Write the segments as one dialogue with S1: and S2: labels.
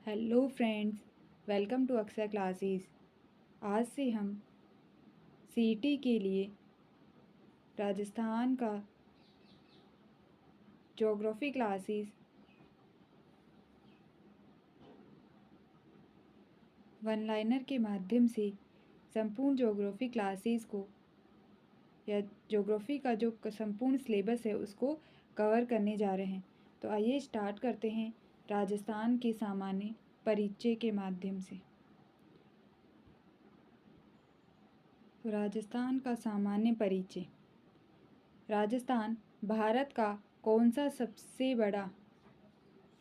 S1: Hello friends, welcome to अक्षर classes. आज से हम सीटी के लिए राजस्थान का ज्योग्राफी क्लासेस वन लाइनर के माध्यम से संपूर्ण ज्योग्राफी क्लासेस को या ज्योग्राफी का जो संपूर्ण सिलेबस है उसको कवर करने जा रहे हैं। तो आइए स्टार्ट करते हैं राजस्थान के सामान्य परिचय के माध्यम से। तो राजस्थान का सामान्य परिचय। राजस्थान भारत का कौन सा सबसे बड़ा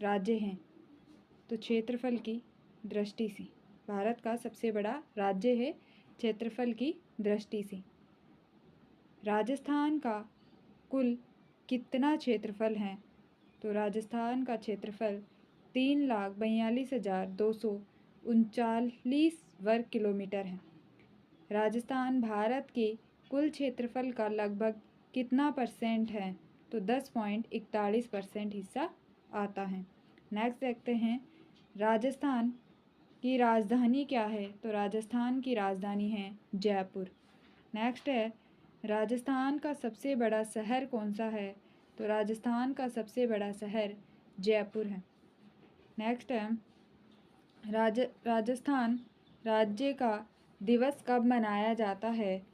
S1: राज्य है? तो क्षेत्रफल की दृष्टि से भारत का सबसे बड़ा राज्य है क्षेत्रफल की दृष्टि से। राजस्थान का कुल कितना क्षेत्रफल है? तो राजस्थान का क्षेत्रफल 3,42,239 वर्ग किलोमीटर है। राजस्थान भारत के कुल क्षेत्रफल का लगभग कितना परसेंट है? तो 10.41% हिस्सा आता है। नेक्स्ट देखते हैं राजस्थान की राजधानी क्या है? तो राजस्थान की राजधानी है जयपुर। नेक्स्ट है राजस्थान का सबसे बड़ा शहर कौन सा है? तो राजस्थान का सबसे बड़ा शहर जयपुर है। नेक्स्ट है राजस्थान राज्य का दिवस कब मनाया जाता है?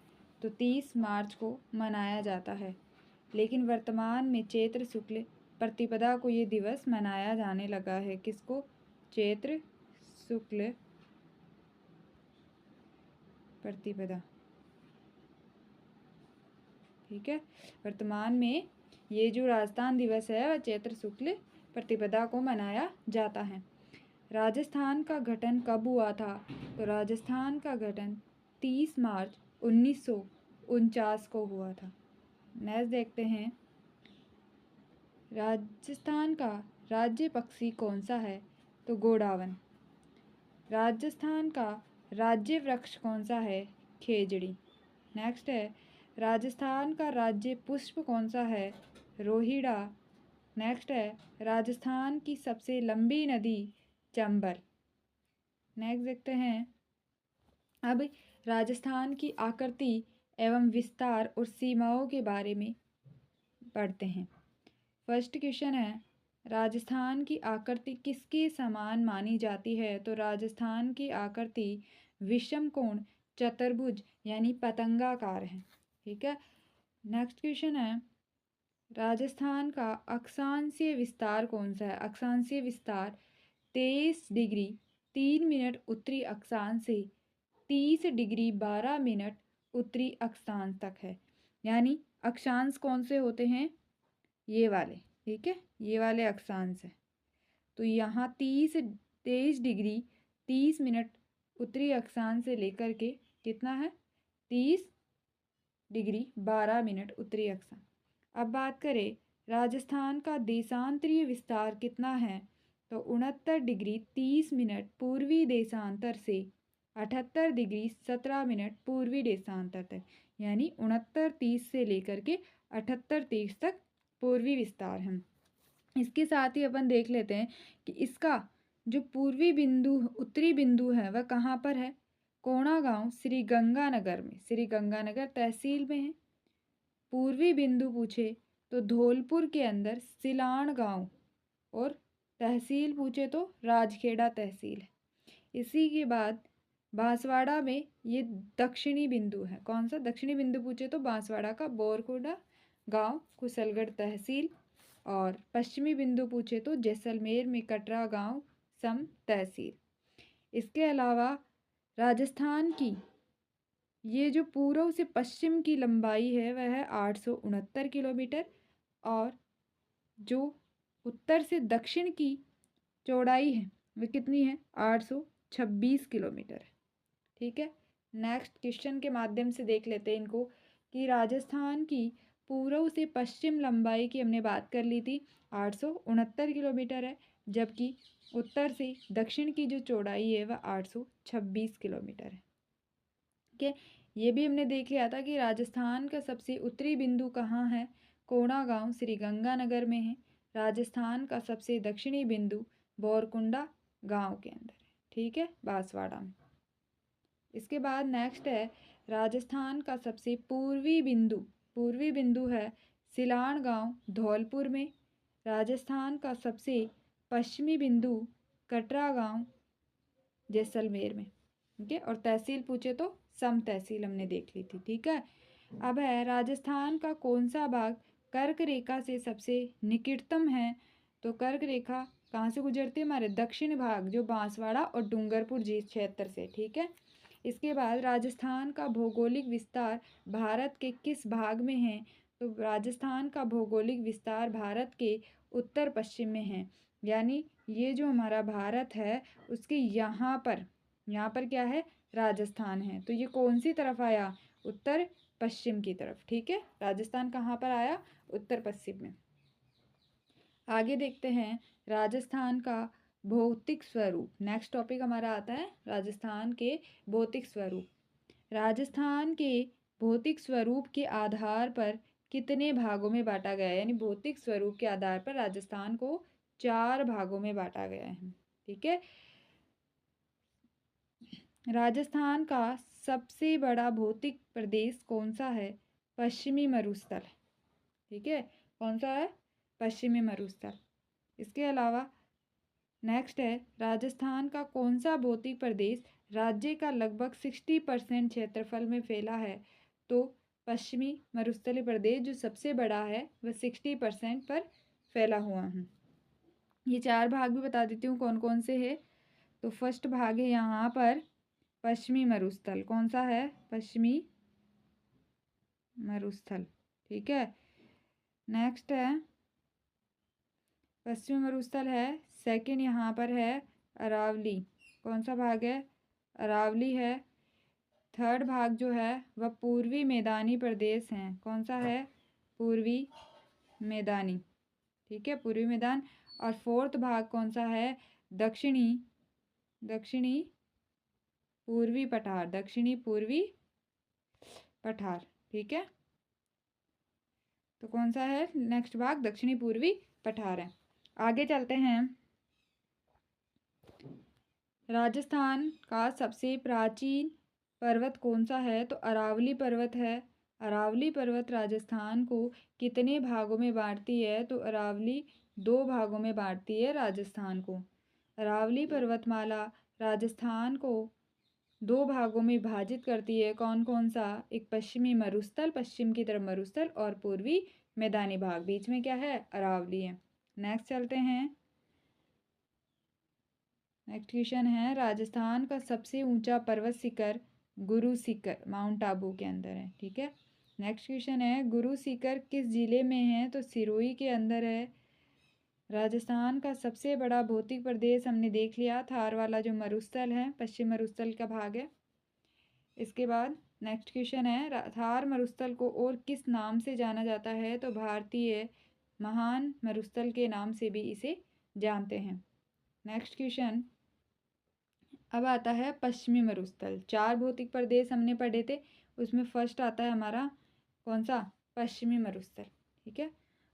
S1: तो 30 मार्च को मनाया जाता है, लेकिन वर्तमान में चैत्र शुक्ल प्रतिपदा को ये दिवस मनाया जाने लगा है। किसको? चैत्र शुक्ल प्रतिपदा। ठीक है, वर्तमान में ये जो राजस्थान दिवस है वह चैत्र शुक्ल प्रतिपदा को मनाया जाता है। राजस्थान का गठन कब हुआ था? तो राजस्थान का गठन 30 मार्च 1949 को हुआ था। नेक्स्ट देखते हैं राजस्थान का राज्य पक्षी कौन सा है? तो गोडावन। राजस्थान का राज्य वृक्ष कौन सा है? खेजड़ी। नेक्स्ट है राजस्थान का राज्य पुष्प कौन सा है? रोहिड़ा। नेक्स्ट है राजस्थान की सबसे लंबी नदी चंबल। नेक्स्ट देखते हैं अब राजस्थान की आकृति एवं विस्तार और सीमाओं के बारे में पढ़ते हैं। फर्स्ट क्वेश्चन है राजस्थान की आकृति किसके समान मानी जाती है? तो राजस्थान की आकृति विषम कोण चतुर्भुज यानी पतंगाकार है। ठीक है, नेक्स्ट क्वेश्चन है राजस्थान का अक्षांशीय विस्तार कौन सा है? अक्षांशीय विस्तार 23 डिग्री 3 मिनट उत्तरी अक्षांश से 30 डिग्री 12 मिनट उत्तरी अक्षांश तक है। यानी अक्षांश कौन से होते हैं? ये वाले। ठीक है, ये वाले अक्षांश है। तो यहाँ 23 डिग्री 30 मिनट उत्तरी अक्षांश से लेकर के कितना है? 30 डिग्री 12 मिनट उत्तरी अक्षांश। अब बात करें राजस्थान का देशांतरीय विस्तार कितना है? तो 69 डिग्री 30 मिनट पूर्वी देशांतर से 78 डिग्री 17 मिनट पूर्वी देशांतर तक, यानी 69-30 से लेकर के 78-30 तक पूर्वी विस्तार है। इसके साथ ही अपन देख लेते हैं कि इसका जो पूर्वी बिंदु उत्तरी बिंदु है वह कहाँ पर है? कोणागांव श्री गंगानगर में, श्री गंगानगर तहसील में है। पूर्वी बिंदु पूछे तो धौलपुर के अंदर सिलाण गांव, और तहसील पूछे तो राजखेड़ा तहसील है। इसी के बाद बांसवाड़ा में ये दक्षिणी बिंदु है। कौन सा दक्षिणी बिंदु पूछे तो बांसवाड़ा का बोरकोड़ा गांव कुशलगढ़ तहसील, और पश्चिमी बिंदु पूछे तो जैसलमेर में कटरा गांव सम तहसील। इसके अलावा राजस्थान की ये जो पूर्व से पश्चिम की लंबाई है वह है 869 किलोमीटर, और जो उत्तर से दक्षिण की चौड़ाई है वह कितनी है? 826 किलोमीटर है। ठीक है, नेक्स्ट क्वेश्चन के माध्यम से देख लेते हैं इनको कि राजस्थान की पूर्व से पश्चिम लंबाई की हमने बात कर ली थी 869 किलोमीटर है, जबकि उत्तर से दक्षिण की जो चौड़ाई है वह 826 किलोमीटर है। ठीक है, ये भी हमने देख लिया था कि राजस्थान का सबसे उत्तरी बिंदु कहाँ है? कोणागांव श्री गंगानगर में है। राजस्थान का सबसे दक्षिणी बिंदु बोरकुंडा गांव के अंदर है, ठीक है, बांसवाड़ा में। इसके बाद नेक्स्ट है राजस्थान का सबसे पूर्वी बिंदु है सिलाण गांव धौलपुर में। राजस्थान का सबसे पश्चिमी बिंदु कटरा गांव जैसलमेर में, ठीक है। और तहसील पूछे तो सम तहसील हमने देख ली थी, ठीक है। अब है राजस्थान का कौन सा भाग कर्क रेखा से सबसे निकटतम है, तो कर्क रेखा कहाँ से गुजरती है, हमारे दक्षिण भाग जो बांसवाड़ा और डूंगरपुर जी क्षेत्र से, ठीक है। इसके बाद राजस्थान का भौगोलिक विस्तार भारत के किस भाग में है, तो राजस्थान का भौगोलिक विस्तार भारत के उत्तर पश्चिम में है। यानी ये जो हमारा भारत है उसके यहाँ पर क्या है, राजस्थान है। तो ये कौन सी तरफ आया, उत्तर पश्चिम की तरफ, ठीक है। राजस्थान कहाँ पर आया, उत्तर पश्चिम में। आगे देखते हैं राजस्थान का भौतिक स्वरूप। नेक्स्ट टॉपिक हमारा आता है राजस्थान के भौतिक स्वरूप। राजस्थान के भौतिक स्वरूप के आधार पर कितने भागों में बांटा गया है, यानी भौतिक स्वरूप के आधार पर राजस्थान को 4 भागों में बांटा गया है, ठीक है। राजस्थान का सबसे बड़ा भौतिक प्रदेश कौन सा है, पश्चिमी मरुस्थल, ठीक है। कौन सा है, पश्चिमी मरुस्थल। इसके अलावा नेक्स्ट है राजस्थान का कौन सा भौतिक प्रदेश राज्य का लगभग 60% क्षेत्रफल में फैला है, तो पश्चिमी मरुस्थलीय प्रदेश जो सबसे बड़ा है वह 60% पर फैला हुआ है। ये 4 भाग भी बता देती हूँ कौन कौन से है। तो फर्स्ट भाग है यहाँ पर पश्चिमी मरुस्थल, कौन सा है, पश्चिमी मरुस्थल, ठीक है। नेक्स्ट है पश्चिमी मरुस्थल है। सेकंड यहाँ पर है अरावली, कौन सा भाग है, अरावली है। थर्ड भाग जो है वह पूर्वी मैदानी प्रदेश हैं, कौन सा है, पूर्वी मैदानी, ठीक है, पूर्वी मैदान। और फोर्थ भाग कौन सा है, दक्षिणी पूर्वी पठार, दक्षिणी पूर्वी पठार, ठीक है। तो कौन सा है नेक्स्ट भाग, दक्षिणी पूर्वी पठार है। आगे चलते हैं। राजस्थान का सबसे प्राचीन पर्वत कौन सा है, तो अरावली पर्वत है। अरावली पर्वत राजस्थान को कितने भागों में बांटती है, तो अरावली 2 भागों में बांटती है राजस्थान को। अरावली पर्वतमाला राजस्थान को 2 भागों में विभाजित करती है, कौन कौन सा, एक पश्चिमी मरुस्थल, पश्चिम की तरफ मरुस्थल, और पूर्वी मैदानी भाग, बीच में क्या है, अरावली है। नेक्स्ट चलते हैं। नेक्स्ट क्वेश्चन है राजस्थान का सबसे ऊंचा पर्वत शिखर गुरु शिखर माउंट आबू के अंदर है, ठीक है। नेक्स्ट क्वेश्चन है गुरु शिखर किस जिले में है, तो सिरोही के अंदर है। राजस्थान का सबसे बड़ा भौतिक प्रदेश हमने देख लिया, थार वाला जो मरुस्थल है, पश्चिम मरुस्थल का भाग है। इसके बाद नेक्स्ट क्वेश्चन है थार मरुस्थल को और किस नाम से जाना जाता है, तो भारतीय महान मरुस्थल के नाम से भी इसे जानते हैं। नेक्स्ट क्वेश्चन अब आता है पश्चिमी मरुस्थल। 4 भौतिक प्रदेश हमने पढ़े थे, उसमें फर्स्ट आता है हमारा कौन सा, पश्चिमी मरुस्थल, ठीक है।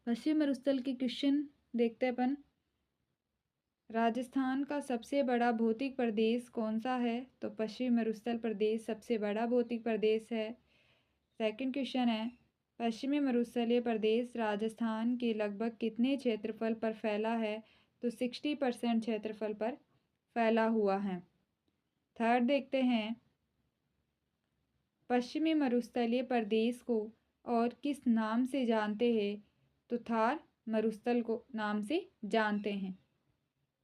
S1: पश्चिमी मरुस्थल के क्वेश्चन देखते हैं अपन। राजस्थान का सबसे बड़ा भौतिक प्रदेश कौन सा है, तो पश्चिमी मरुस्थल प्रदेश सबसे बड़ा भौतिक प्रदेश है। सेकंड क्वेश्चन है पश्चिमी मरुस्थलीय प्रदेश राजस्थान के लगभग कितने क्षेत्रफल पर फैला है, तो 60% क्षेत्रफल पर फैला हुआ है। थर्ड देखते हैं पश्चिमी मरुस्थलीय प्रदेश को और किस नाम से जानते हैं, तो थार मरुस्थल को नाम से जानते हैं।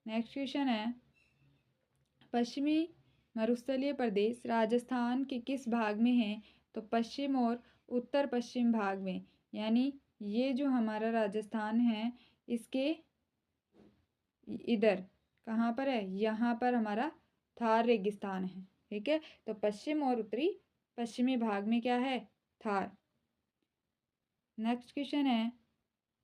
S1: नेक्स्ट क्वेश्चन है पश्चिमी मरुस्थलीय प्रदेश राजस्थान के किस भाग में है, तो पश्चिम और उत्तर पश्चिम भाग में। यानी ये जो हमारा राजस्थान है इसके इधर कहाँ पर है, यहाँ पर हमारा थार रेगिस्तान है, ठीक है। तो पश्चिम और उत्तरी पश्चिमी भाग में क्या है, थार। नेक्स्ट क्वेश्चन है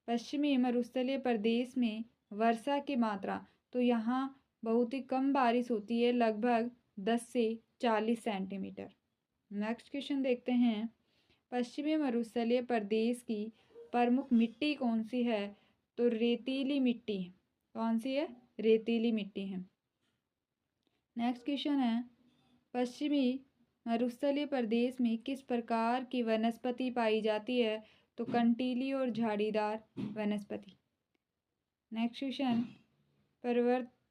S1: पश्चिमी मरुस्थलीय प्रदेश में वर्षा की मात्रा, तो यहाँ बहुत ही कम बारिश होती है, लगभग 10 से 40 सेंटीमीटर। नेक्स्ट क्वेश्चन देखते हैं पश्चिमी मरुस्थलीय प्रदेश की प्रमुख मिट्टी कौन सी है, तो रेतीली मिट्टी। कौन सी है, रेतीली मिट्टी है। नेक्स्ट क्वेश्चन है, पश्चिमी मरुस्थलीय प्रदेश में किस प्रकार की वनस्पति पाई जाती है? तो कंटीली और झाड़ीदार वनस्पति। नेक्स्ट क्वेश्चन,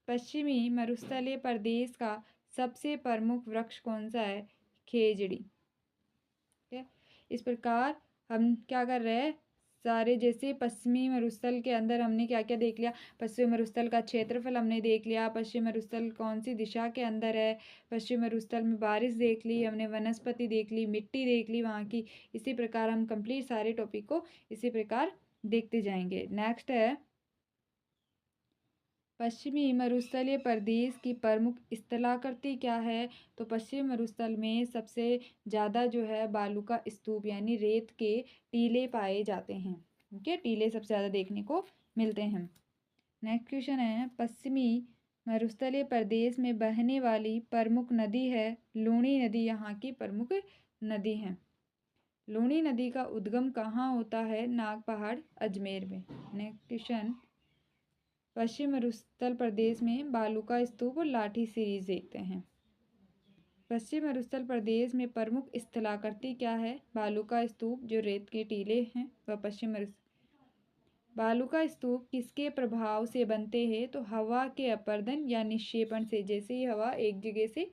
S1: पश्चिमी मरुस्थलीय प्रदेश का सबसे प्रमुख वृक्ष कौन सा है? खेजड़ी। ठीक है, इस प्रकार हम क्या कर रहे हैं, सारे जैसे पश्चिमी मरुस्थल के अंदर हमने क्या क्या देख लिया, पश्चिमी मरुस्थल का क्षेत्रफल हमने देख लिया, पश्चिमी मरुस्थल कौन सी दिशा के अंदर है, पश्चिमी मरुस्थल में बारिश देख ली हमने, वनस्पति देख ली, मिट्टी देख ली वहाँ की। इसी प्रकार हम कंप्लीट सारे टॉपिक को इसी प्रकार देखते जाएंगे। नेक्स्ट है, पश्चिमी मरुस्थलीय प्रदेश की प्रमुख स्थलाकृति क्या है? तो पश्चिमी मरुस्थल में सबसे ज़्यादा जो है बालू का स्तूप यानी रेत के टीले पाए जाते हैं। ठीक है, टीले सबसे ज़्यादा देखने को मिलते हैं। नेक्स्ट क्वेश्चन है, पश्चिमी मरुस्थलीय प्रदेश में बहने वाली प्रमुख नदी है? लूणी नदी यहाँ की प्रमुख नदी है। लूणी नदी का उद्गम कहाँ होता है? नाग पहाड़ अजमेर में। नेक्स्ट क्वेश्चन, पश्चिम मरुस्थल प्रदेश में बालू का स्तूप और लाठी सीरीज देखते हैं। पश्चिम मरुस्थल प्रदेश में प्रमुख स्थलाकृति क्या है? बालू का स्तूप जो रेत के टीले हैं वह पश्चिम मरुस्थल। बालू का स्तूप किसके प्रभाव से बनते हैं? तो हवा के अपर्दन या निक्षेपण से। जैसे ही हवा एक जगह से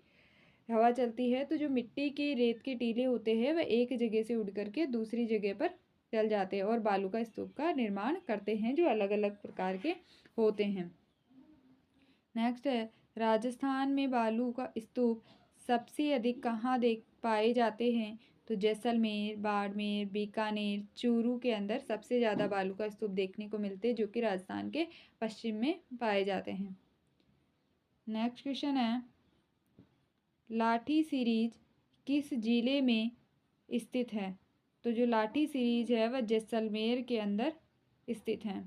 S1: हवा चलती है तो जो मिट्टी के रेत के टीले होते हैं वह एक जगह से उड़ करके दूसरी जगह पर चल जाते हैं और बालू का स्तूप का निर्माण करते हैं जो अलग अलग प्रकार के होते हैं। नेक्स्ट है, राजस्थान में बालू का स्तूप सबसे अधिक कहाँ देख पाए जाते हैं? तो जैसलमेर, बाड़मेर, बीकानेर, चूरू के अंदर सबसे ज़्यादा बालू का स्तूप देखने को मिलते हैं जो कि राजस्थान के पश्चिम में पाए जाते हैं। नेक्स्ट क्वेश्चन है, लाठी सीरीज किस जिले में स्थित है? तो जो लाठी सीरीज है वह जैसलमेर के अंदर स्थित है।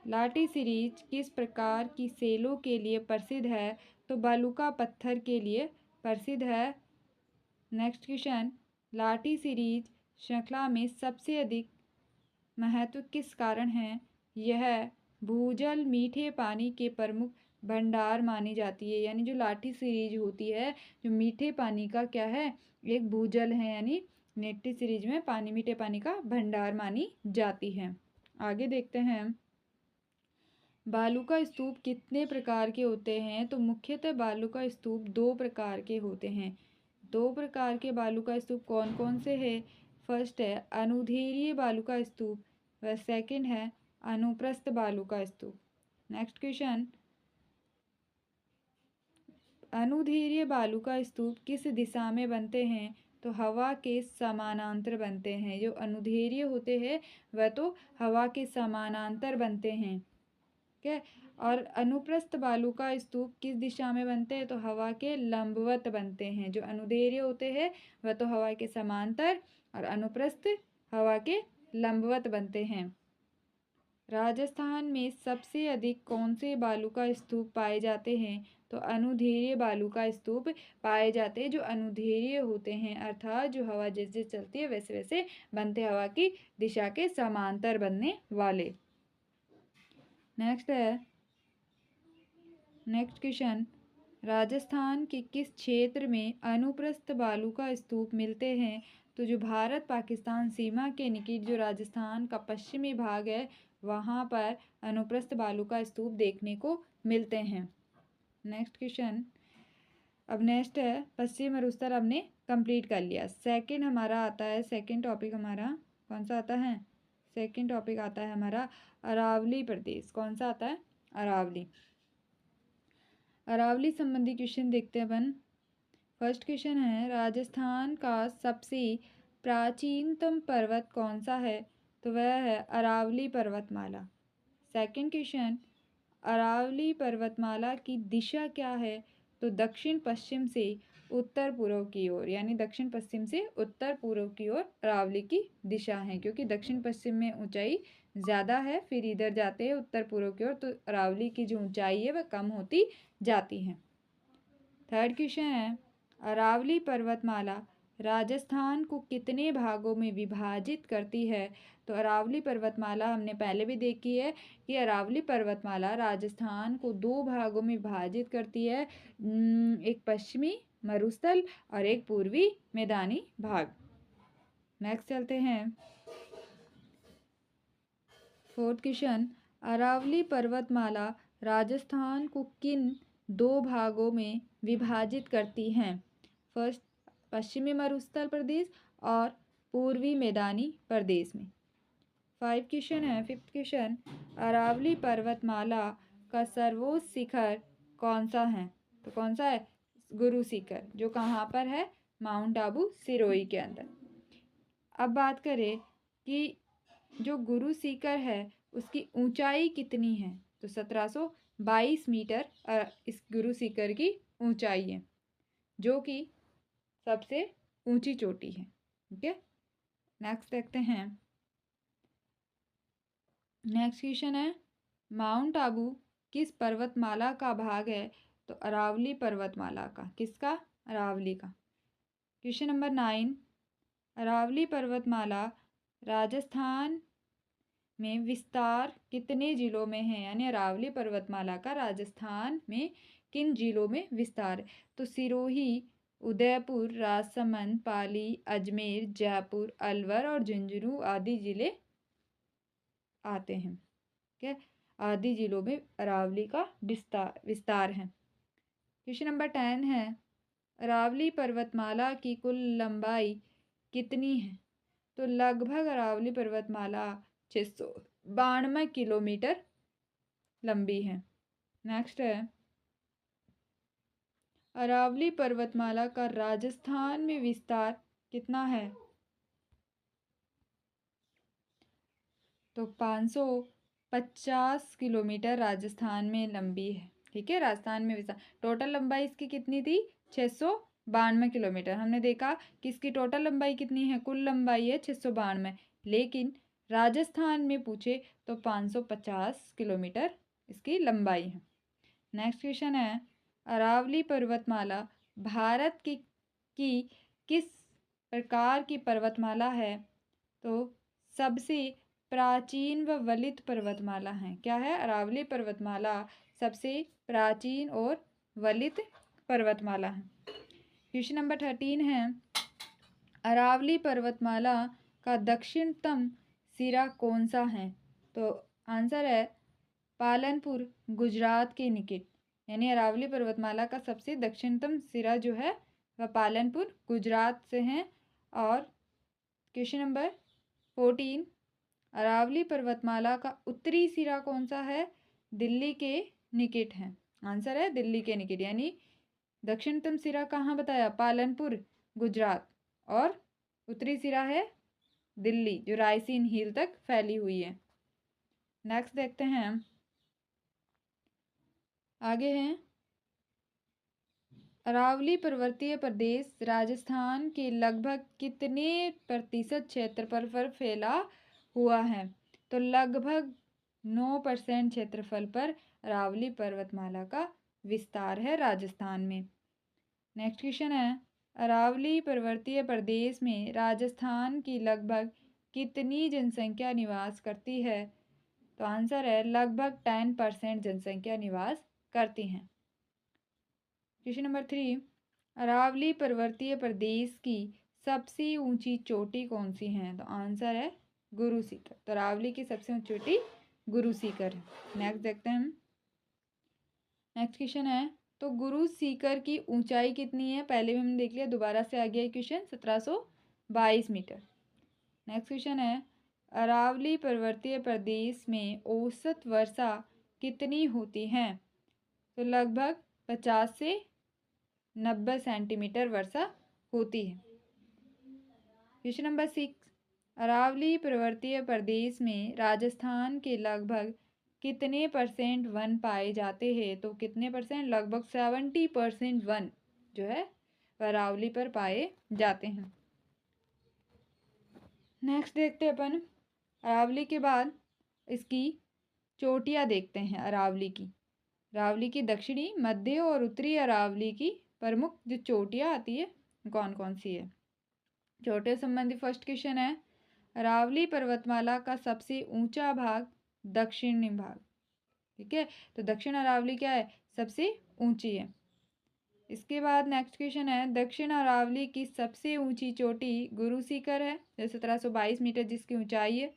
S1: लाठी सीरीज किस प्रकार की सेलों के लिए प्रसिद्ध है? तो बालूका पत्थर के लिए प्रसिद्ध है। नेक्स्ट क्वेश्चन, लाठी सीरीज श्रृंखला में सबसे अधिक महत्व किस कारण है? यह भूजल मीठे पानी के प्रमुख भंडार मानी जाती है। यानी जो लाठी सीरीज होती है जो मीठे पानी का क्या है, एक भूजल है, यानी लाठी सीरीज में पानी मीठे पानी का भंडार मानी जाती है। आगे देखते हैं, बालू का स्तूप कितने प्रकार के होते हैं? तो मुख्यतः बालू का स्तूप दो प्रकार के होते हैं। दो प्रकार के बालू का स्तूप कौन कौन से हैं? फर्स्ट है अनुदैर्ध्य बालू का स्तूप व सेकंड है अनुप्रस्थ बालू का स्तूप। नेक्स्ट क्वेश्चन, अनुदैर्ध्य बालू का स्तूप किस दिशा में बनते हैं? तो हवा के समानांतर बनते हैं। जो अनुदैर्ध्य होते हैं वह तो हवा के समानांतर बनते हैं। ठीक है, और अनुप्रस्थ बालू का स्तूप किस दिशा में बनते हैं? तो हवा के लंबवत बनते हैं। जो अनुदैर्ध्य होते हैं वह तो हवा के समांतर और अनुप्रस्थ हवा के लंबवत बनते हैं। राजस्थान में सबसे अधिक कौन से बालू का स्तूप पाए जाते हैं? तो अनुदैर्ध्य बालू का स्तूप पाए जाते हैं। जो अनुदैर्ध्य होते हैं अर्थात जो हवा जैसे चलती है वैसे वैसे बनते, हवा की दिशा के समांतर बनने वाले। नेक्स्ट है, नेक्स्ट क्वेश्चन, राजस्थान के किस क्षेत्र में अनुप्रस्थ बालू का स्तूप मिलते हैं? तो जो भारत पाकिस्तान सीमा के निकट जो राजस्थान का पश्चिमी भाग है वहाँ पर अनुप्रस्थ बालू का स्तूप देखने को मिलते हैं। नेक्स्ट क्वेश्चन, अब नेक्स्ट है पश्चिमी मरुस्थल हमने कंप्लीट कर लिया। सेकंड हमारा आता है, सेकंड टॉपिक हमारा कौन सा आता है? सेकंड टॉपिक आता है हमारा अरावली प्रदेश। कौन सा आता है? अरावली। अरावली संबंधी क्वेश्चन देखते हैं अपन। फर्स्ट क्वेश्चन है, राजस्थान का सबसे प्राचीनतम पर्वत कौन सा है? तो वह है अरावली पर्वतमाला। सेकंड क्वेश्चन, अरावली पर्वतमाला की दिशा क्या है? तो दक्षिण पश्चिम से उत्तर पूर्व की ओर, यानी दक्षिण पश्चिम से उत्तर पूर्व की ओर अरावली की दिशा है, क्योंकि दक्षिण पश्चिम में ऊंचाई ज़्यादा है, फिर इधर जाते हैं उत्तर पूर्व की ओर तो अरावली की जो ऊंचाई है वह कम होती जाती है। थर्ड क्वेश्चन है, अरावली पर्वतमाला राजस्थान को कितने भागों में विभाजित करती है? तो अरावली पर्वतमाला हमने पहले भी देखी है कि अरावली पर्वतमाला राजस्थान को दो भागों में विभाजित करती है, एक पश्चिमी मरुस्थल और एक पूर्वी मैदानी भाग। नेक्स्ट चलते हैं। फोर्थ क्वेश्चन, अरावली पर्वतमाला राजस्थान को किन दो भागों में विभाजित करती हैं? फर्स्ट, पश्चिमी मरुस्थल प्रदेश और पूर्वी मैदानी प्रदेश में। फिफ्थ क्वेश्चन, अरावली पर्वतमाला का सर्वोच्च शिखर कौन सा है? तो कौन सा है? गुरु शिखर, जो कहाँ पर है? माउंट आबू सिरोही के अंदर। अब बात करें कि जो गुरु शिखर है उसकी ऊंचाई कितनी है? तो 1722 मीटर इस गुरु शिखर की ऊंचाई है, जो कि सबसे ऊंची चोटी है। ठीक है, नेक्स्ट देखते हैं। नेक्स्ट क्वेश्चन है, माउंट आबू किस पर्वतमाला का भाग है? तो अरावली पर्वतमाला का। किसका? अरावली का। क्वेश्चन नंबर 9, अरावली पर्वतमाला राजस्थान में विस्तार कितने जिलों में है? यानी अरावली पर्वतमाला का राजस्थान में किन जिलों में विस्तार है? तो सिरोही, उदयपुर, राजसमंद, पाली, अजमेर, जयपुर, अलवर और झुंझुनू आदि जिले आते हैं। ठीक है, आदि जिलों में अरावली का विस्तार है। क्वेश्चन नंबर 10 है, अरावली पर्वतमाला की कुल लंबाई कितनी है? तो लगभग अरावली पर्वतमाला 692 किलोमीटर लंबी है। नेक्स्ट है, अरावली पर्वतमाला का राजस्थान में विस्तार कितना है? तो 550 किलोमीटर राजस्थान में लंबी है। ठीक है, राजस्थान में विस्तार, टोटल लंबाई इसकी कितनी थी? 692 किलोमीटर। हमने देखा कि इसकी टोटल लंबाई कितनी है? कुल लंबाई है 692, लेकिन राजस्थान में पूछे तो 550 किलोमीटर इसकी लंबाई है। नेक्स्ट क्वेश्चन है, अरावली पर्वतमाला भारत की किस प्रकार की पर्वतमाला है? तो सबसे प्राचीन व वलित पर्वतमाला है। क्या है? अरावली पर्वतमाला सबसे प्राचीन और वलित पर्वतमाला है। क्वेश्चन नंबर 13 है, अरावली पर्वतमाला का दक्षिणतम सिरा कौन सा है? तो आंसर है पालनपुर, गुजरात के निकट। यानी अरावली पर्वतमाला का सबसे दक्षिणतम सिरा जो है वह पालनपुर, गुजरात से है। और क्वेश्चन नंबर 14, अरावली पर्वतमाला का उत्तरी सिरा कौन सा है? दिल्ली के निकट है। आंसर है दिल्ली के निकट, यानी दक्षिणतम सिरा कहाँ बताया? पालनपुर, गुजरात, और उत्तरी सिरा है दिल्ली, जो रायसीन हिल तक फैली हुई है। नेक्स्ट देखते हैं, आगे हैं, अरावली पर्वतीय प्रदेश राजस्थान के लगभग कितने प्रतिशत क्षेत्रफल पर फैला हुआ है? तो लगभग 9% क्षेत्रफल पर अरावली पर्वतमाला का विस्तार है राजस्थान में। नेक्स्ट क्वेश्चन है, अरावली पर्वतीय प्रदेश में राजस्थान की लगभग कितनी जनसंख्या निवास करती है? तो आंसर है लगभग 10% जनसंख्या निवास करती हैं। क्वेश्चन नंबर 3, अरावली पर्वतीय प्रदेश की सबसे ऊंची चोटी कौन सी है? तो आंसर है गुरु शिखर। तो अरावली की सबसे ऊंची चोटी गुरु शिखर है। नेक्स्ट देखते हैं। नेक्स्ट क्वेश्चन है, तो गुरु शिखर की ऊंचाई कितनी है? पहले भी हमने देख लिया, दोबारा से आ गया क्वेश्चन, 1722 मीटर। नेक्स्ट क्वेश्चन है, अरावली पर्वतीय प्रदेश में औसत वर्षा कितनी होती है? तो लगभग 50 से 90 सेंटीमीटर वर्षा होती है। क्वेश्चन नंबर 6, अरावली पर्वतीय प्रदेश में राजस्थान के लगभग कितने परसेंट वन पाए जाते हैं? तो कितने परसेंट? लगभग 70% वन जो है अरावली पर पाए जाते हैं। नेक्स्ट देखते हैं अपन अरावली के बाद इसकी चोटियाँ देखते हैं। अरावली की दक्षिणी, मध्य और उत्तरी अरावली की प्रमुख जो चोटियाँ आती है कौन कौन सी है? छोटे संबंधी फर्स्ट क्वेश्चन है, अरावली पर्वतमाला का सबसे ऊंचा भाग दक्षिणी भाग। ठीक है, तो दक्षिण अरावली क्या है, सबसे ऊंची है। इसके बाद नेक्स्ट क्वेश्चन है, दक्षिण अरावली की सबसे ऊंची चोटी गुरु सीकर है, जो 1722 मीटर जिसकी ऊंचाई है।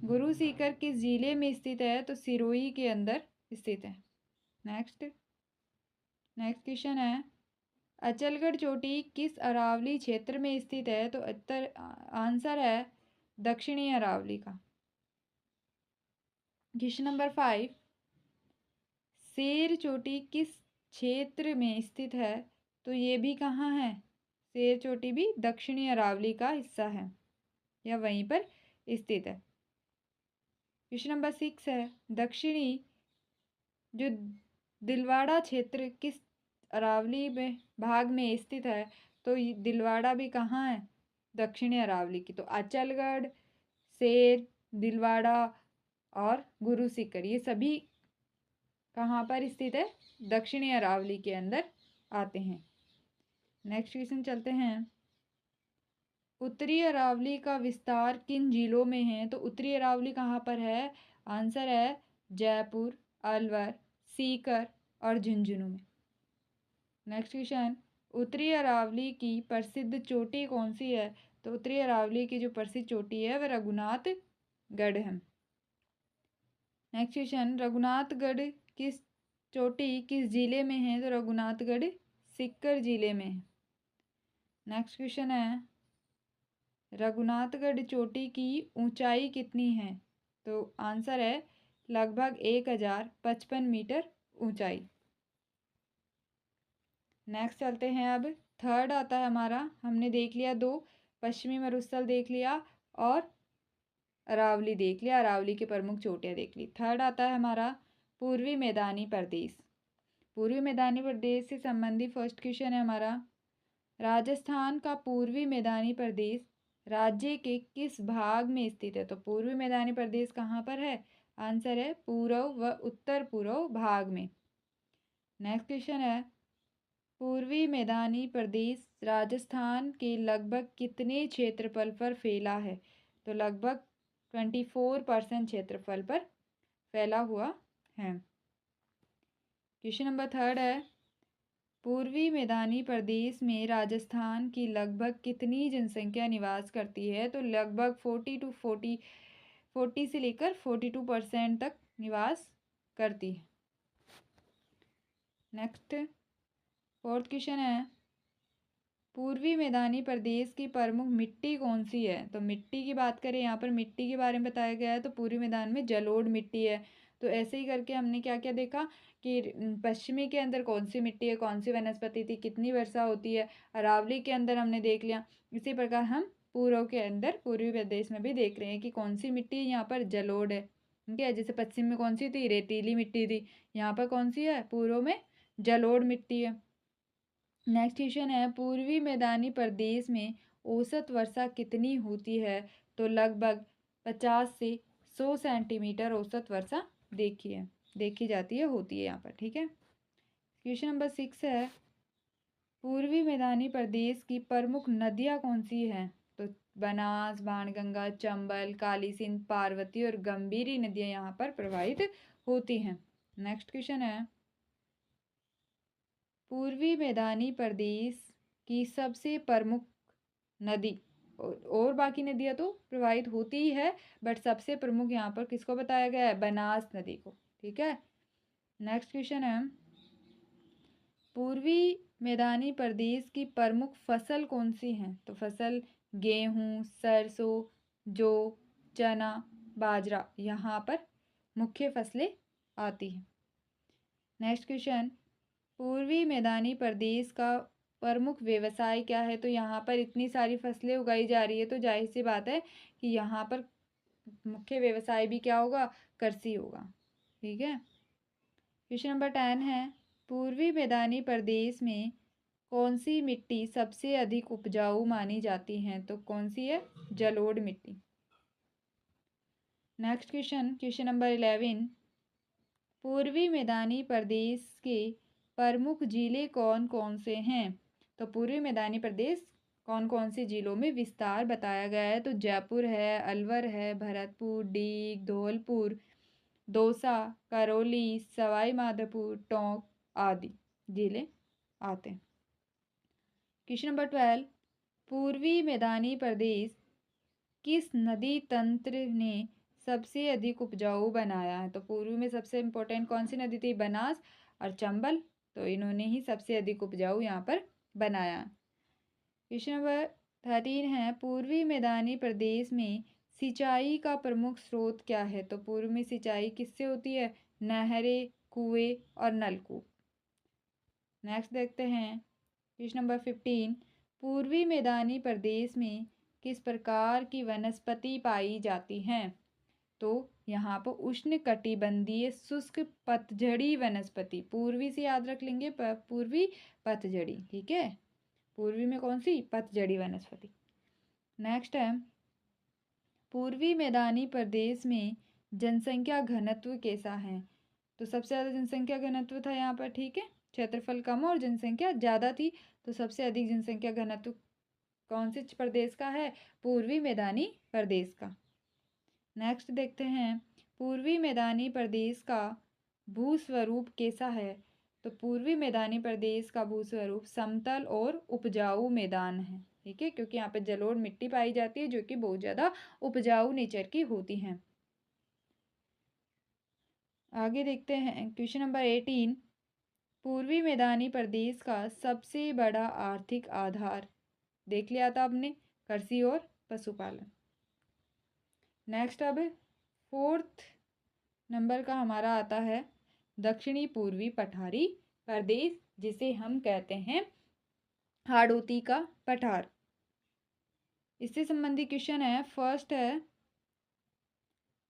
S1: गुरु सीकर किस जिले में स्थित है, तो सिरोही के अंदर स्थित है। नेक्स्ट क्वेश्चन है, अचलगढ़ चोटी किस अरावली क्षेत्र में स्थित है, तो उत्तर आंसर है दक्षिणी अरावली का। क्वेश्चन नंबर 5, शेर चोटी किस क्षेत्र में स्थित है, तो ये भी कहाँ है, शेर चोटी भी दक्षिणी अरावली का हिस्सा है या वहीं पर स्थित है। क्वेश्चन नंबर 6 है, दक्षिणी जो दिलवाड़ा क्षेत्र किस अरावली में भाग में स्थित है, तो दिलवाड़ा भी कहाँ है, दक्षिणी अरावली की। तो अचलगढ़, शेर, दिलवाड़ा और गुरु सीकर ये सभी कहाँ पर स्थित है, दक्षिणी अरावली के अंदर आते हैं। नेक्स्ट क्वेश्चन चलते हैं, उत्तरी अरावली का विस्तार किन जिलों में है, तो उत्तरी अरावली कहाँ पर है, आंसर है जयपुर, अलवर, सीकर और झुंझुनू में। नेक्स्ट क्वेश्चन, उत्तरी अरावली की प्रसिद्ध चोटी कौन सी है, तो उत्तरी अरावली की जो प्रसिद्ध चोटी है वह रघुनाथगढ़ है। नेक्स्ट क्वेश्चन, रघुनाथगढ़ किस चोटी किस जिले में है, तो रघुनाथगढ़ सीकर जिले में है। नेक्स्ट क्वेश्चन है, रघुनाथगढ़ चोटी की ऊंचाई कितनी है, तो आंसर है लगभग 1055 मीटर ऊंचाई। नेक्स्ट चलते हैं, अब थर्ड आता है हमारा, हमने देख लिया 2, पश्चिमी मरुस्थल देख लिया और अरावली देख लिया, अरावली की प्रमुख चोटियाँ देख ली। थर्ड आता है हमारा पूर्वी मैदानी प्रदेश। पूर्वी मैदानी प्रदेश से संबंधित फर्स्ट क्वेश्चन है हमारा, राजस्थान का पूर्वी मैदानी प्रदेश राज्य के किस भाग में स्थित है, तो पूर्वी मैदानी प्रदेश कहाँ पर है, आंसर है पूर्व व उत्तर पूर्व भाग में। नेक्स्ट क्वेश्चन है, पूर्वी मैदानी प्रदेश राजस्थान के लगभग कितने क्षेत्रफल पर फैला है, तो लगभग 24% क्षेत्रफल पर फैला हुआ है। क्वेश्चन नंबर थर्ड है, पूर्वी मैदानी प्रदेश में राजस्थान की लगभग कितनी जनसंख्या निवास करती है, तो लगभग 40 से लेकर 42% तक निवास करती है। नेक्स्ट फोर्थ क्वेश्चन है, पूर्वी मैदानी प्रदेश की प्रमुख मिट्टी कौन सी है, तो मिट्टी की बात करें, यहाँ पर मिट्टी के बारे में बताया गया है, तो पूर्वी मैदान में जलोढ़ मिट्टी है। तो ऐसे ही करके हमने क्या क्या देखा कि पश्चिमी के अंदर कौन सी मिट्टी है, कौन सी वनस्पति थी, कितनी वर्षा होती है, अरावली के अंदर हमने देख लिया। इसी प्रकार हम पूर्व के अंदर पूर्वी प्रदेश में भी देख रहे हैं कि कौन सी मिट्टी यहाँ पर जलोढ़ है। ठीक है, जैसे पश्चिम में कौन सी थी, रेतीली मिट्टी थी, यहाँ पर कौन सी है, पूर्व में जलोढ़ मिट्टी है। नेक्स्ट क्वेश्चन है, पूर्वी मैदानी प्रदेश में औसत वर्षा कितनी होती है, तो लगभग 50 से 100 सेंटीमीटर औसत वर्षा देखी जाती है, होती है यहाँ पर। ठीक है, क्वेश्चन नंबर 6 है, पूर्वी मैदानी प्रदेश की प्रमुख नदियाँ कौन सी हैं, तो बनास, बाणगंगा, चंबल, काली सिंध, पार्वती और गंभीरी नदियाँ यहाँ पर प्रवाहित होती हैं। नेक्स्ट क्वेश्चन है, पूर्वी मैदानी प्रदेश की सबसे प्रमुख नदी, और बाकी नदियाँ तो प्रवाहित होती ही है, बट सबसे प्रमुख यहाँ पर किसको बताया गया है, बनास नदी को। ठीक है, नेक्स्ट क्वेश्चन है, पूर्वी मैदानी प्रदेश की प्रमुख फसल कौन सी है, तो फसल गेहूँ, सरसों, जौ, चना, बाजरा यहाँ पर मुख्य फसलें आती हैं। नेक्स्ट क्वेश्चन, पूर्वी मैदानी प्रदेश का प्रमुख व्यवसाय क्या है, तो यहाँ पर इतनी सारी फसलें उगाई जा रही है, तो जाहिर सी बात है कि यहाँ पर मुख्य व्यवसाय भी क्या होगा, कृषि होगा। ठीक है, क्वेश्चन नंबर 10 है, पूर्वी मैदानी प्रदेश में कौन सी मिट्टी सबसे अधिक उपजाऊ मानी जाती है, तो कौन सी है, जलोढ़ मिट्टी। नेक्स्ट क्वेश्चन नंबर 11, पूर्वी मैदानी प्रदेश के प्रमुख जिले कौन कौन से हैं, तो पूर्वी मैदानी प्रदेश कौन कौन सी जिलों में विस्तार बताया गया है। तो जयपुर है, अलवर है, भरतपुर, डीग, धौलपुर, दौसा, करौली, सवाई माधोपुर, टोंक आदि जिले आते हैं। क्वेश्चन नंबर 12, पूर्वी मैदानी प्रदेश किस नदी तंत्र ने सबसे अधिक उपजाऊ बनाया है। तो पूर्वी में सबसे इम्पोर्टेंट कौन सी नदी थी, बनास और चंबल, तो इन्होंने ही सबसे अधिक उपजाऊ यहाँ पर बनाया। क्वेश्चन नंबर 13 है, पूर्वी मैदानी प्रदेश में सिंचाई का प्रमुख स्रोत क्या है। तो पूर्व में सिंचाई किससे होती है, नहरें, कुएं और नलकूप। नेक्स्ट देखते हैं क्वेश्चन नंबर 15, पूर्वी मैदानी प्रदेश में किस प्रकार की वनस्पति पाई जाती हैं। तो यहाँ पर उष्ण कटिबंधीय शुष्क पतझड़ी वनस्पति, पूर्वी से याद रख लेंगे, पूर्वी पतझड़ी, ठीक है, पूर्वी में कौन सी, पतझड़ी वनस्पति। नेक्स्ट है, पूर्वी मैदानी प्रदेश में जनसंख्या घनत्व कैसा है। तो सबसे ज़्यादा जनसंख्या घनत्व था यहाँ पर, ठीक है, क्षेत्रफल कम और जनसंख्या ज़्यादा थी, तो सबसे अधिक जनसंख्या घनत्व कौन से प्रदेश का है, पूर्वी मैदानी प्रदेश का। नेक्स्ट देखते हैं, पूर्वी मैदानी प्रदेश का भूस्वरूप कैसा है। तो पूर्वी मैदानी प्रदेश का भूस्वरूप समतल और उपजाऊ मैदान है, ठीक है, क्योंकि यहाँ पे जलोढ़ मिट्टी पाई जाती है जो कि बहुत ज़्यादा उपजाऊ नेचर की होती हैं। आगे देखते हैं क्वेश्चन नंबर 18, पूर्वी मैदानी प्रदेश का सबसे बड़ा आर्थिक आधार, देख लिया था आपने, कृषि और पशुपालन। नेक्स्ट अब 4th नंबर का हमारा आता है दक्षिणी पूर्वी पठारी प्रदेश, जिसे हम कहते हैं हाड़ौती का पठार। इससे संबंधित क्वेश्चन है, फर्स्ट है,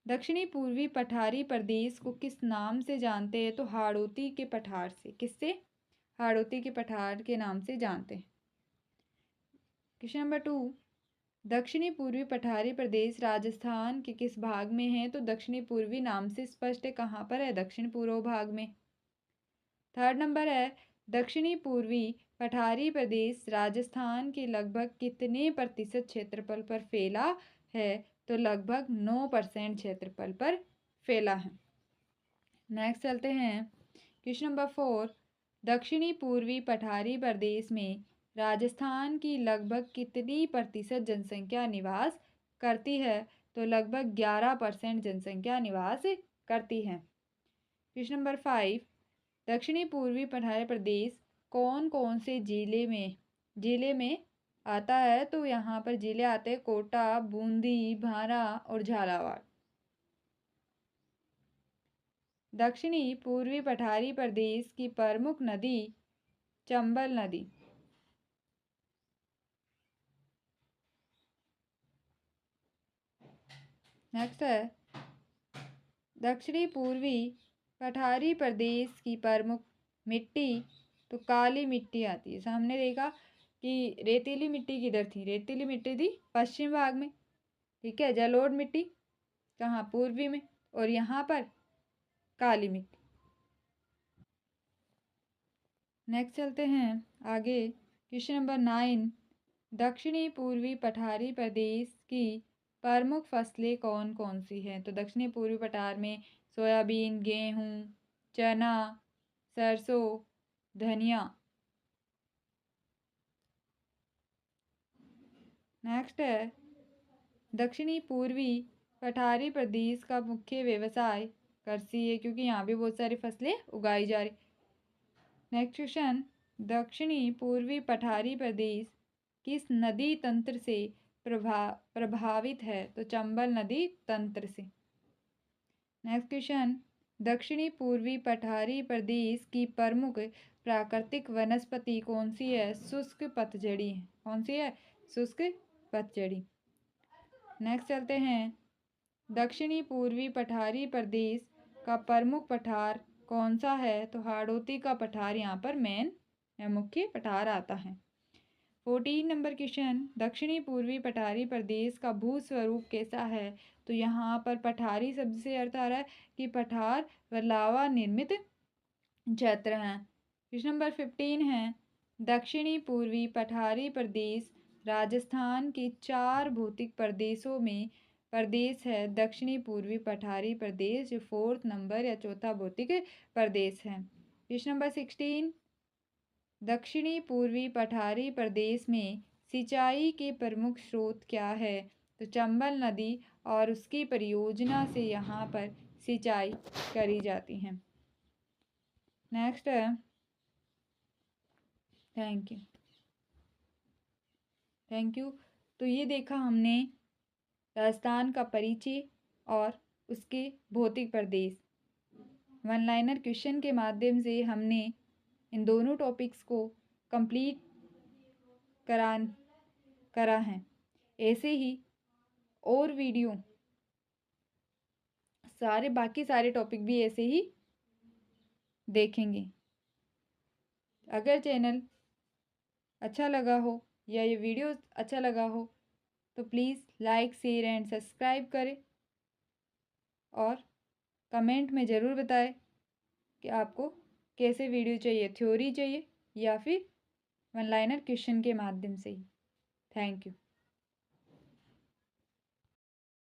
S1: दक्षिणी पूर्वी पठारी प्रदेश को किस नाम से जानते हैं। तो हाड़ौती के पठार से, किससे, हाड़ौती के पठार के नाम से जानते हैं। क्वेश्चन नंबर 2, दक्षिणी पूर्वी पठारी प्रदेश राजस्थान के किस भाग में है। तो दक्षिणी पूर्वी नाम से स्पष्ट है, कहाँ पर है, दक्षिण पूर्व भाग में। थर्ड नंबर है, दक्षिणी पूर्वी पठारी प्रदेश राजस्थान के लगभग कितने प्रतिशत क्षेत्रफल पर फैला है। तो लगभग 9% क्षेत्रफल पर फैला है। नेक्स्ट चलते हैं क्वेश्चन नंबर 4, दक्षिणी पूर्वी पठारी प्रदेश में राजस्थान की लगभग कितनी प्रतिशत जनसंख्या निवास करती है। तो लगभग 11% जनसंख्या निवास करती है। क्वेश्चन नंबर 5, दक्षिणी पूर्वी पठारी प्रदेश कौन कौन से जिले में आता है। तो यहाँ पर जिले आते हैं कोटा, बूंदी, भारा और झालावाड़। दक्षिणी पूर्वी पठारी प्रदेश की प्रमुख नदी चंबल नदी। नेक्स्ट है, दक्षिणी पूर्वी पठारी प्रदेश की प्रमुख मिट्टी, तो काली मिट्टी आती है। हमने देखा कि रेतीली मिट्टी किधर थी, रेतीली मिट्टी थी पश्चिम भाग में, ठीक है, जलोढ़ मिट्टी कहाँ, पूर्वी में, और यहाँ पर काली मिट्टी। नेक्स्ट चलते हैं आगे, क्वेश्चन नंबर 9, दक्षिणी पूर्वी पठारी प्रदेश की प्रमुख फसलें कौन कौन सी हैं। तो दक्षिणी पूर्वी पठार में सोयाबीन, गेहूँ, चना, सरसों, धनिया। नेक्स्ट है, दक्षिणी पूर्वी पठारी प्रदेश का मुख्य व्यवसाय कृषि है, क्योंकि यहाँ भी बहुत सारी फसलें उगाई जा रही। नेक्स्ट क्वेश्चन, दक्षिणी पूर्वी पठारी प्रदेश किस नदी तंत्र से प्रभावित है। तो चंबल नदी तंत्र से। नेक्स्ट क्वेश्चन, दक्षिणी पूर्वी पठारी प्रदेश की प्रमुख प्राकृतिक वनस्पति कौन सी है। शुष्क पतझड़ी, कौन सी है, शुष्क पतझड़ी। नेक्स्ट चलते हैं, दक्षिणी पूर्वी पठारी प्रदेश का प्रमुख पठार कौन सा है। तो हाड़ौती का पठार यहाँ पर मेन या मुख्य पठार आता है। 14 नंबर क्वेश्चन, दक्षिणी पूर्वी पठारी प्रदेश का भूस्वरूप कैसा है। तो यहाँ पर पठारी शब्द से अर्थ आ रहा है कि पठार व लावा निर्मित क्षेत्र हैं। क्वेश्चन नंबर 15 है, दक्षिणी पूर्वी पठारी प्रदेश राजस्थान के 4 भौतिक प्रदेशों में प्रदेश है दक्षिणी पूर्वी पठारी प्रदेश, जो 4th नंबर या चौथा भौतिक प्रदेश है। क्वेश्चन नंबर 16, दक्षिणी पूर्वी पठारी प्रदेश में सिंचाई के प्रमुख स्रोत क्या है? तो चंबल नदी और उसकी परियोजना से यहाँ पर सिंचाई करी जाती है। नेक्स्ट है, थैंक यू। तो ये देखा हमने राजस्थान का परिचय और उसके भौतिक प्रदेश। वन लाइनर क्वेश्चन के माध्यम से हमने इन दोनों टॉपिक्स को कंप्लीट करा है। ऐसे ही और वीडियो बाकी सारे टॉपिक भी ऐसे ही देखेंगे। अगर चैनल अच्छा लगा हो या ये वीडियो अच्छा लगा हो तो please like, share and subscribe करें और कमेंट में ज़रूर बताएं कि आपको कैसे वीडियो चाहिए, थ्योरी चाहिए या फिर वन लाइनर क्वेश्चन के माध्यम से ही। Thank you.